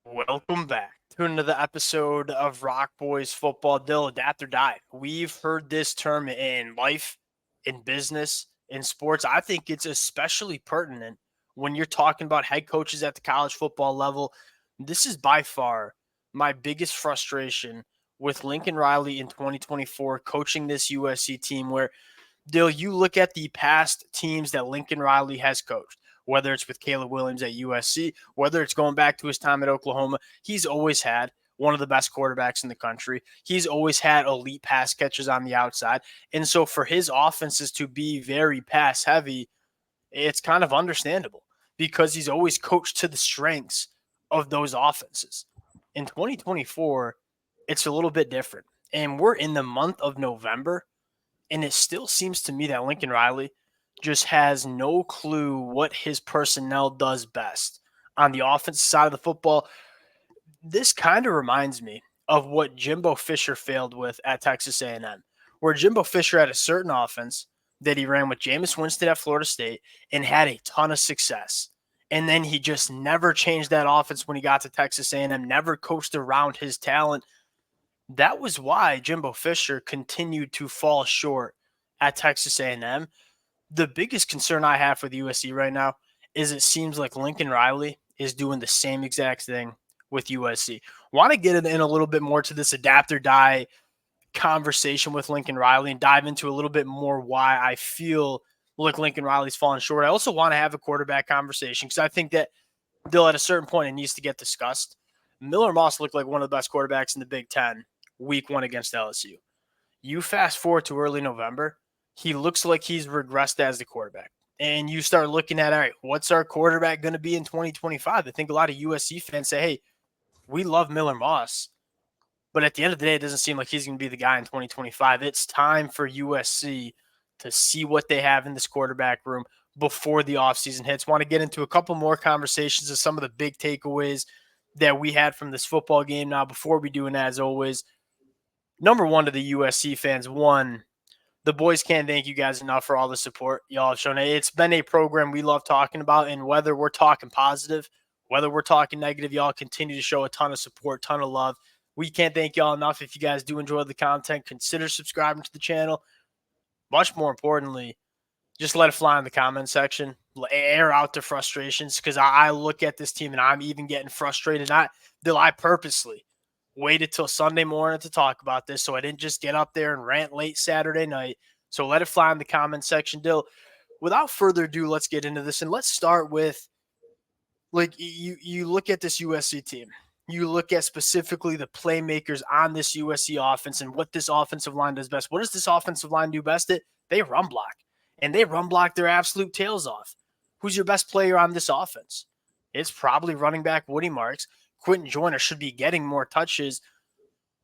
Welcome back to another episode of Rock Boys Football. Dill, adapt or die. We've heard this term in life, in business, in sports. I think it's especially pertinent when you're talking about head coaches at the college football level. This is by far my biggest frustration with Lincoln Riley in 2024 coaching this USC team where Dill, you look at the past teams that Lincoln Riley has coached, whether it's with Caleb Williams at USC, whether it's going back to his time at Oklahoma, he's always had one of the best quarterbacks in the country. He's always had elite pass catchers on the outside. And so for his offenses to be very pass heavy, it's kind of understandable because he's always coached to the strengths of those offenses. In 2024, it's a little bit different. And we're in the month of November, and it still seems to me that Lincoln Riley just has no clue what his personnel does best on the offensive side of the football. This kind of reminds me of what Jimbo Fisher failed with at Texas A&M, where Jimbo Fisher had a certain offense that he ran with Jameis Winston at Florida State and had a ton of success. And then he just never changed that offense when he got to Texas A&M, never coached around his talent. That was why Jimbo Fisher continued to fall short at Texas A&M. The biggest concern I have for the USC right now is it seems like Lincoln Riley is doing the same exact thing with USC. Want to get in a little bit more to this adapt or die conversation with Lincoln Riley and dive into a little bit more why I feel like Lincoln Riley's falling short. I also want to have a quarterback conversation because I think that Dill, at a certain point, it needs to get discussed. Miller Moss looked like one of the best quarterbacks in the Big Ten week one against LSU. You fast forward to early November, he looks like he's regressed as the quarterback. And you start looking at, all right, what's our quarterback going to be in 2025? I think a lot of USC fans say, hey, we love Miller Moss, but at the end of the day, it doesn't seem like he's going to be the guy in 2025. It's time for USC to see what they have in this quarterback room before the offseason hits. Want to get into a couple more conversations of some of the big takeaways that we had from this football game. Now, before we do, and as always, number one to the USC fans, one, the boys can't thank you guys enough for all the support y'all have shown. It's been a program we love talking about, and whether we're talking positive, whether we're talking negative, y'all continue to show a ton of support, ton of love. We can't thank y'all enough. If you guys do enjoy the content, consider subscribing to the channel. Much more importantly, just let it fly in the comment section. Air out the frustrations because I look at this team and I'm even getting frustrated. I purposely waited till Sunday morning to talk about this, so I didn't just get up there and rant late Saturday night. So let it fly in the comment section. Dill, without further ado, let's get into this. And let's start with, like, you look at this USC team. You look at specifically the playmakers on this USC offense and what this offensive line does best. What does this offensive line do best? They run block, and they run block their absolute tails off. Who's your best player on this offense? It's probably running back Woody Marks. Quentin Joyner should be getting more touches.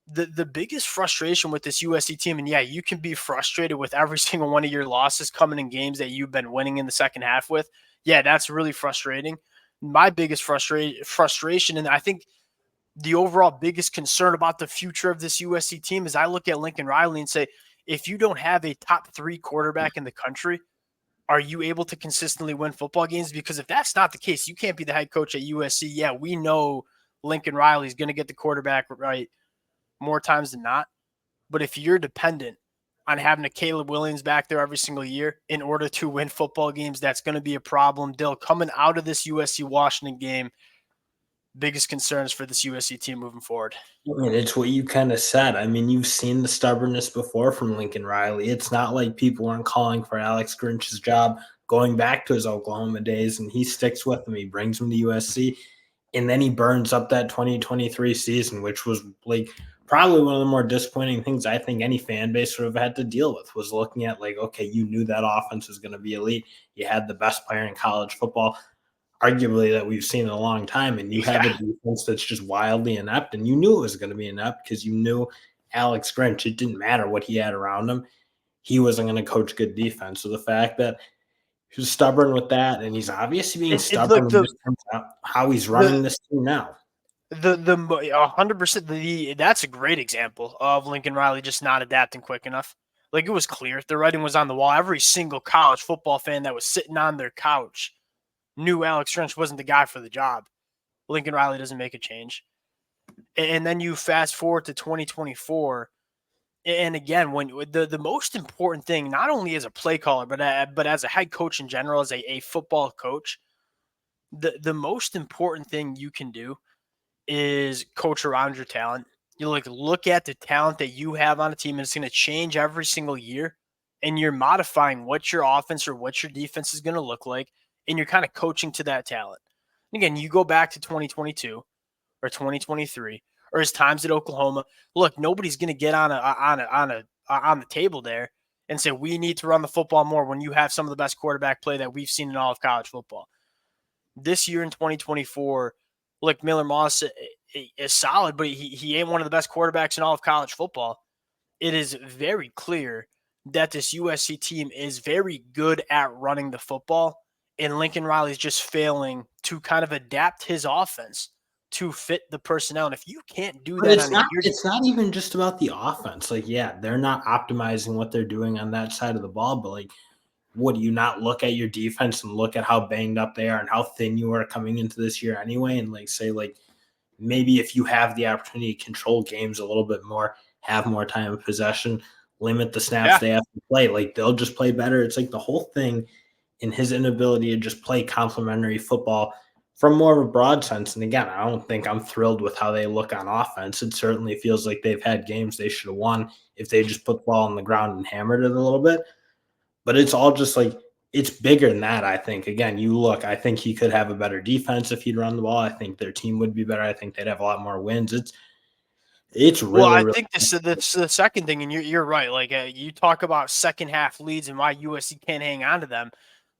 The biggest frustration with this USC team, and yeah, you can be frustrated with every single one of your losses coming in games that you've been winning in the second half with. Yeah, that's really frustrating. My biggest frustration, and I think the overall biggest concern about the future of this USC team is I look at Lincoln Riley and say, if you don't have a top 3 quarterback in the country, are you able to consistently win football games? Because if that's not the case, you can't be the head coach at USC. Yeah, we know Lincoln Riley is going to get the quarterback right more times than not. But if you're dependent on having a Caleb Williams back there every single year in order to win football games, that's going to be a problem. Dill, coming out of this USC-Washington game, biggest concerns for this USC team moving forward? And it's what you kind of said. I mean, you've seen the stubbornness before from Lincoln Riley. It's not like people weren't calling for Alex Grinch's job going back to his Oklahoma days, and he sticks with them. He brings him to USC, and then he burns up that 2023 season, which was like probably one of the more disappointing things I think any fan base would have had to deal with, was looking at like, okay, you knew that offense was going to be elite. You had the best player in college football, arguably, that we've seen in a long time, and you have a defense that's just wildly inept, and you knew it was going to be inept because you knew Alex Grinch, it didn't matter what he had around him, he wasn't going to coach good defense. So the fact that he was stubborn with that, and he's obviously being stubborn Look, in terms of how he's running this team now. the 100%, that's a great example of Lincoln Riley just not adapting quick enough. Like, it was clear, the writing was on the wall. Every single college football fan that was sitting on their couch knew Alex Grinch wasn't the guy for the job. Lincoln Riley doesn't make a change. And then you fast forward to 2024. And again, when the most important thing, not only as a play caller, but as a head coach in general, as a football coach, the most important thing you can do is coach around your talent. You look at the talent that you have on a team, and it's going to change every single year. And you're modifying what your offense or what your defense is going to look like, and you're kind of coaching to that talent. And again, you go back to 2022 or 2023 or his times at Oklahoma. Look, nobody's going to get on the table there and say we need to run the football more when you have some of the best quarterback play that we've seen in all of college football. This year in 2024, look, Miller Moss is solid, but he ain't one of the best quarterbacks in all of college football. It is very clear that this USC team is very good at running the football, and Lincoln Riley's just failing to kind of adapt his offense to fit the personnel. And if you can't do But that on a year, it's not even just about the offense. Like, yeah, they're not optimizing what they're doing on that side of the ball, but like, would you not look at your defense and look at how banged up they are and how thin you are coming into this year anyway, and like say like maybe if you have the opportunity to control games a little bit more, have more time of possession, limit the snaps yeah, they have to play, like they'll just play better. It's like the whole thing in his inability to just play complementary football from more of a broad sense. And again, I don't think I'm thrilled with how they look on offense. It certainly feels like they've had games they should have won if they just put the ball on the ground and hammered it a little bit. But it's all just like it's bigger than that, I think. Again, you look, I think he could have a better defense if he'd run the ball. I think their team would be better. I think they'd have a lot more wins. It's well, really, I really think this the second thing, and you're right. Like you talk about second half leads and why USC can't hang on to them.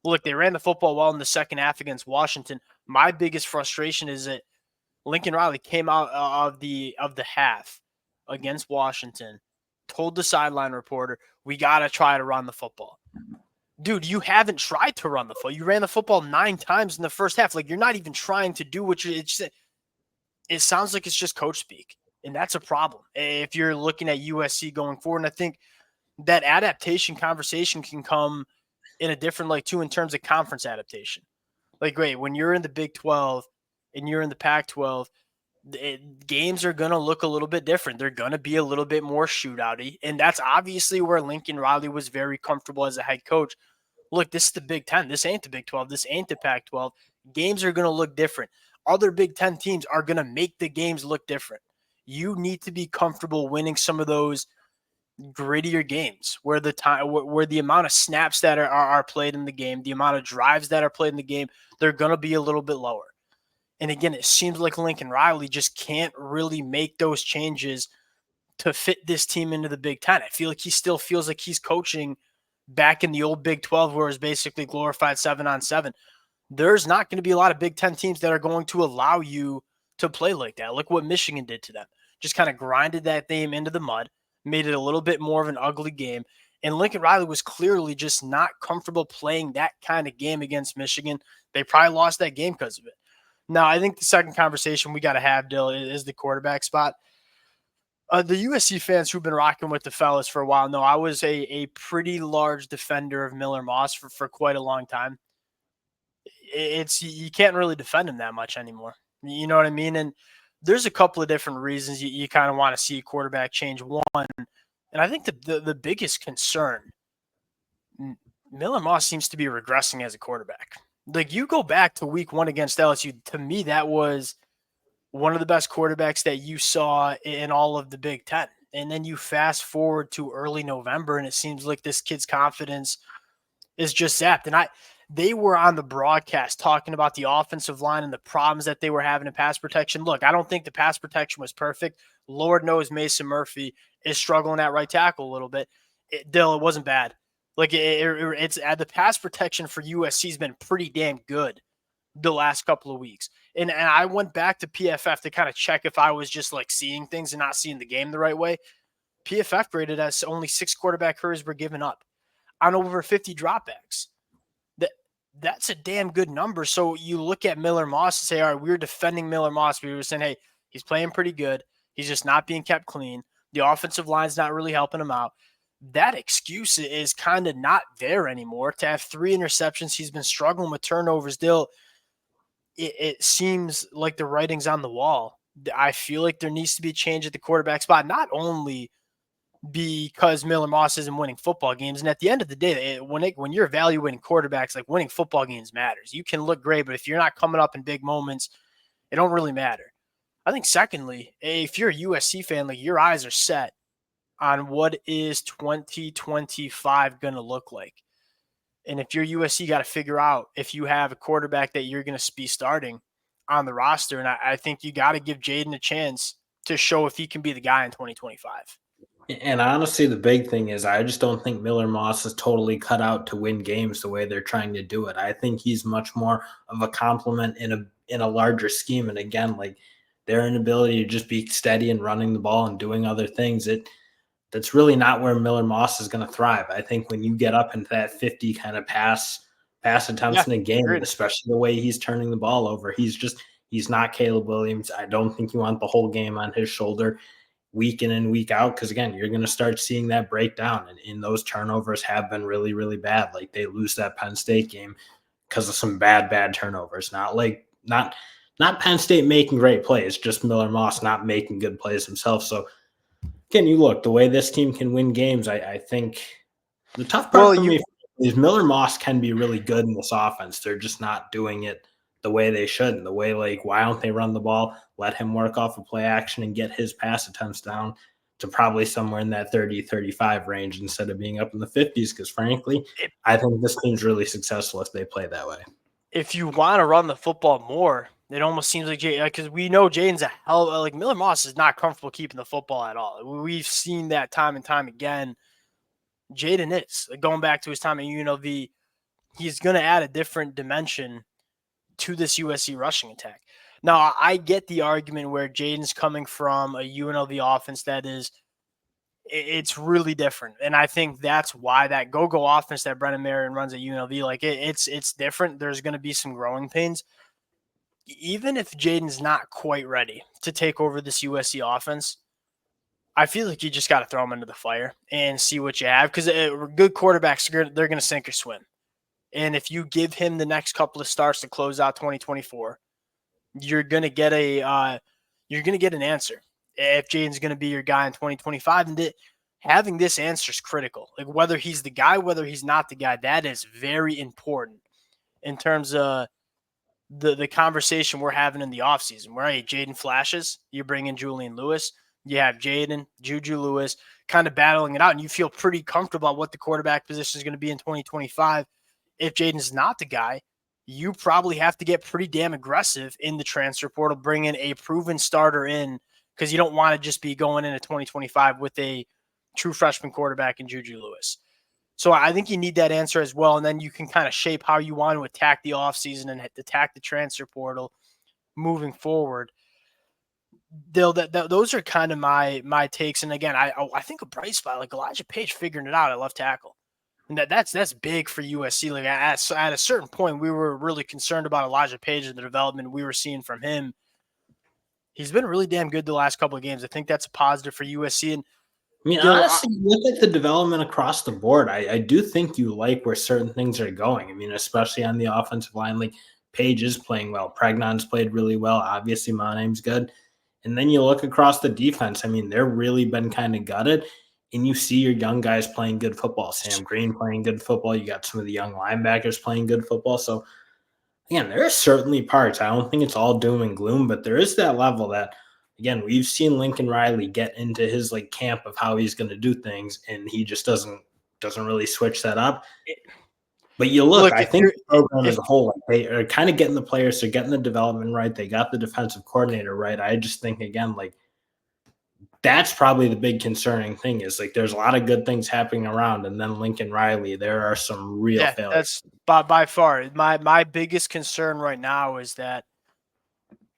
Look, they ran the football well in the second half against Washington. My biggest frustration is that Lincoln Riley came out of the half against Washington, told the sideline reporter, "We got to try to run the football." Dude, you haven't tried to run the football. You ran the football 9 times in the first half. Like you're not even trying to do what you. It sounds like it's just coach speak, and that's a problem if you're looking at USC going forward. And I think that adaptation conversation can come in a different like too in terms of conference adaptation. Like, great, when you're in the Big 12 and you're in the Pac 12, games are going to look a little bit different. They're going to be a little bit more shootouty. And that's obviously where Lincoln Riley was very comfortable as a head coach. Look, this is the Big 10. This ain't the Big 12. This ain't the Pac 12. Games are going to look different. Other Big 10 teams are going to make the games look different. You need to be comfortable winning some of those grittier games where the amount of snaps that are played in the game, the amount of drives that are played in the game, they're going to be a little bit lower. And again, it seems like Lincoln Riley just can't really make those changes to fit this team into the Big Ten. I feel like he still feels like he's coaching back in the old Big 12 where it was basically glorified 7-on-7. There's not going to be a lot of Big Ten teams that are going to allow you to play like that. Look what Michigan did to them. Just kind of grinded that game into the mud, made it a little bit more of an ugly game. And Lincoln Riley was clearly just not comfortable playing that kind of game against Michigan. They probably lost that game because of it. Now, I think the second conversation we got to have, Dill, is the quarterback spot. The USC fans who've been rocking with the fellas for a while know I was a pretty large defender of Miller Moss for quite a long time. It's you can't really defend him that much anymore. You know what I mean? And there's a couple of different reasons you kind of want to see a quarterback change. One, and I think the biggest concern, Miller Moss seems to be regressing as a quarterback. Like you go back to week 1 against LSU, to me that was one of the best quarterbacks that you saw in all of the Big Ten. And then you fast forward to early November, and it seems like this kid's confidence is just zapped. And they were on the broadcast talking about the offensive line and the problems that they were having in pass protection. Look, I don't think the pass protection was perfect. Lord knows Mason Murphy is struggling at right tackle a little bit. It wasn't bad. Like it's the pass protection for USC has been pretty damn good the last couple of weeks. And I went back to PFF to kind of check if I was just like seeing things and not seeing the game the right way. PFF graded as only 6 quarterback hurries were given up on over 50 dropbacks. That's a damn good number. So you look at Miller Moss and say, all right, we're defending Miller Moss. We were saying, hey, he's playing pretty good. He's just not being kept clean. The offensive line's not really helping him out. That excuse is kind of not there anymore. To have 3 interceptions, he's been struggling with turnovers. Still, it seems like the writing's on the wall. I feel like there needs to be a change at the quarterback spot, not only because Miller Moss isn't winning football games. And at the end of the day, when you're evaluating quarterbacks, like winning football games matters. You can look great, but if you're not coming up in big moments, it don't really matter. I think secondly, if you're a USC fan, like your eyes are set on what is 2025 going to look like. And if you're USC, you got to figure out if you have a quarterback that you're going to be starting on the roster. And I think you got to give Jaden a chance to show if he can be the guy in 2025. And honestly, the big thing is I just don't think Miller Moss is totally cut out to win games the way they're trying to do it. I think he's much more of a complement in a larger scheme. And again, like their inability to just be steady and running the ball and doing other things, that's really not where Miller Moss is going to thrive. I think when you get up into that 50 kind of pass Yeah, attempts in a game, agreed. especially the way he's turning the ball over, he's not Caleb Williams. I don't think you want the whole game on his shoulder week in and week out, because again, you're going to start seeing that breakdown, and those turnovers have been really, really bad. Like they lose that Penn State game because of some bad turnovers. Not Penn State making great plays, just Miller Moss not making good plays himself. So again, you look the way this team can win games. I think the tough part Well, for you me is Miller Moss can be really good in this offense. They're just not doing it the way they should. And the way, like, why don't they run the ball, let him work off of play action and get his pass attempts down to probably somewhere in that 30-35 range instead of being up in the 50s? Because frankly, I think this team's really successful if they play that way. if you want to run the football more, it almost seems like because we know Jaden's a hell like Miller Moss is not comfortable keeping the football at all. We've seen that time and time again. Jaden is going back to his time at UNLV. He's going to add a different dimension to this USC rushing attack. Now, I get the argument where Jaden's coming from a UNLV offense that is, it's really different. And I think that's why that go-go offense that Brennan Marion runs at UNLV, like it's different. There's going to be some growing pains. Even if Jaden's not quite ready to take over this USC offense, I feel like you just got to throw him into the fire and see what you have, because good quarterbacks, they're going to sink or swim. And if you give him the next couple of starts to close out 2024, you're going to get an answer if Jaden's going to be your guy in 2025. And having this answer is critical. Like whether he's the guy, whether he's not the guy, that is very important in terms of the conversation we're having in the offseason. Where, hey, Jaden flashes, you bring in Julian Lewis, you have Jaden, Juju Lewis kind of battling it out, and you feel pretty comfortable about what the quarterback position is going to be in 2025. If Jaden's not the guy, you probably have to get pretty damn aggressive in the transfer portal, bring in a proven starter in, because you don't want to just be going into 2025 with a true freshman quarterback in Juju Lewis. So I think you need that answer as well, and then you can kind of shape how you want to attack the offseason and attack the transfer portal moving forward. Those are kind of my takes. And again, I think a bright spot like Elijah Page figuring it out at left tackle. And that's big for USC. Like at a certain point, we were really concerned about Elijah Page and the development we were seeing from him. He's been really damn good the last couple of games. I think that's a positive for USC. And I mean, honestly, look at the development across the board. I do think you like where certain things are going. I mean, especially on the offensive line, like Page is playing well. Pregnon's played really well. Obviously, my name's good. And then you look across the defense. I mean, they're really been kind of gutted. And you see your young guys playing good football. Sam Green playing good football. You got some of the young linebackers playing good football. So, again, there are certainly parts. I don't think it's all doom and gloom, but there is that level that, again, we've seen Lincoln Riley get into his like camp of how he's going to do things, and he just doesn't really switch that up. But you look, I think the program as a whole, like, they are kind of getting the players, they're getting the development right, they got the defensive coordinator right. I just think, again, like that's probably the big concerning thing is like there's a lot of good things happening around, and then Lincoln Riley, there are some real failures. That's by far my biggest concern right now is that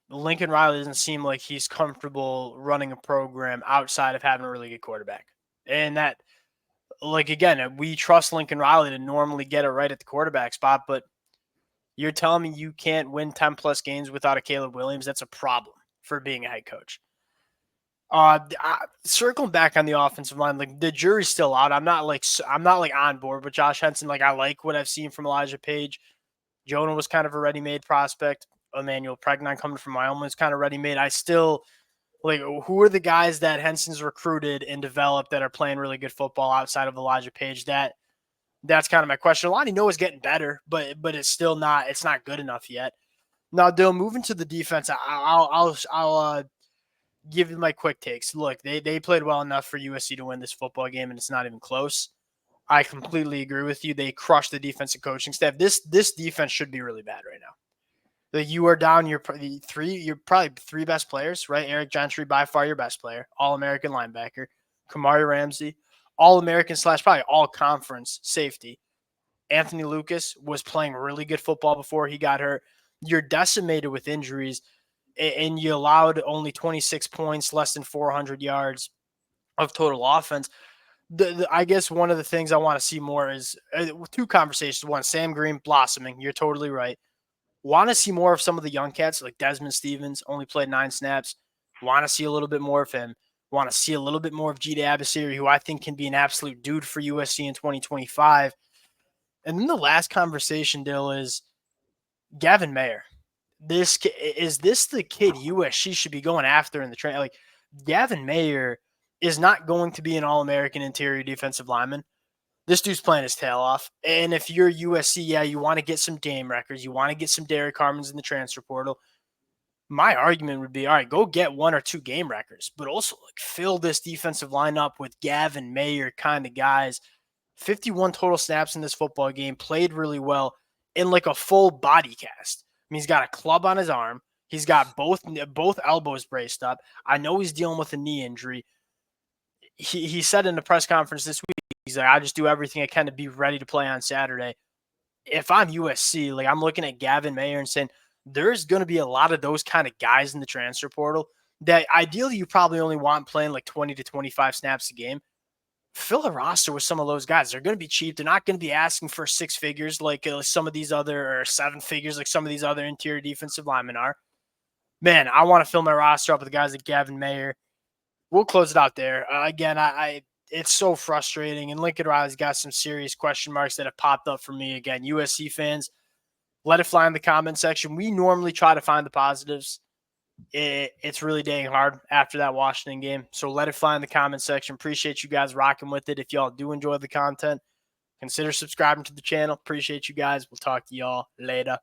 Lincoln Riley doesn't seem like he's comfortable running a program outside of having a really good quarterback. And that, like, again, we trust Lincoln Riley to normally get it right at the quarterback spot, but you're telling me you can't win 10-plus games without a Caleb Williams? That's a problem for being a head coach. Circling back on the offensive line, like the jury's still out. I'm not on board with Josh Henson. Like I like what I've seen from Elijah Page. Jonah was kind of a ready-made prospect. Emmanuel Pregnon coming from Wyoming is kind of ready-made. I still like, who are the guys that Henson's recruited and developed that are playing really good football outside of Elijah Page? That's kind of my question. Lonnie Noah's getting better, but it's still not good enough yet. Now, Dill, moving to the defense, I'll give you my quick takes. Look, they played well enough for USC to win this football game, and it's not even close. I completely agree with you. They crushed the defensive coaching staff. This defense should be really bad right now. Like, you are down your probably three best players, right? Eric Gentry, by far your best player, All-American linebacker. Kamari Ramsey, All-American / probably all-conference safety. Anthony Lucas was playing really good football before he got hurt. You're decimated with injuries, and you allowed only 26 points, less than 400 yards of total offense. I guess one of the things I want to see more is two conversations. One, Sam Green blossoming. You're totally right. Want to see more of some of the young cats, like Desmond Stevens, only played 9 snaps. Want to see a little bit more of him. Want to see a little bit more of Gita Abasiri, who I think can be an absolute dude for USC in 2025. And then the last conversation, Dill, is Gavin Mayer. Is this the kid USC should be going after in the train? Like, Gavin Mayer is not going to be an All-American interior defensive lineman. This dude's playing his tail off. And if you're USC, yeah, you want to get some game records. You want to get some Derek Harmons in the transfer portal. My argument would be, all right, go get 1 or 2 game records, but also like fill this defensive lineup with Gavin Mayer kind of guys. 51 total snaps in this football game, played really well in like a full body cast. I mean, he's got a club on his arm. He's got both elbows braced up. I know he's dealing with a knee injury. He said in the press conference this week, he's like, I just do everything I can to be ready to play on Saturday. If I'm USC, like, I'm looking at Gavin Mayer and saying there's going to be a lot of those kind of guys in the transfer portal that ideally you probably only want playing like 20 to 25 snaps a game. Fill a roster with some of those guys. They're going to be cheap. They're not going to be asking for 6 figures like some of these other, or 7 figures like some of these other interior defensive linemen are. Man, I want to fill my roster up with guys like Gavin Mayer. We'll close it out there. Again, it's so frustrating, and Lincoln Riley's got some serious question marks that have popped up for me. Again, USC fans, let it fly in the comment section. We normally try to find the positives. It's really dang hard after that Washington game. So let it fly in the comment section. Appreciate you guys rocking with it. If y'all do enjoy the content, consider subscribing to the channel. Appreciate you guys. We'll talk to y'all later.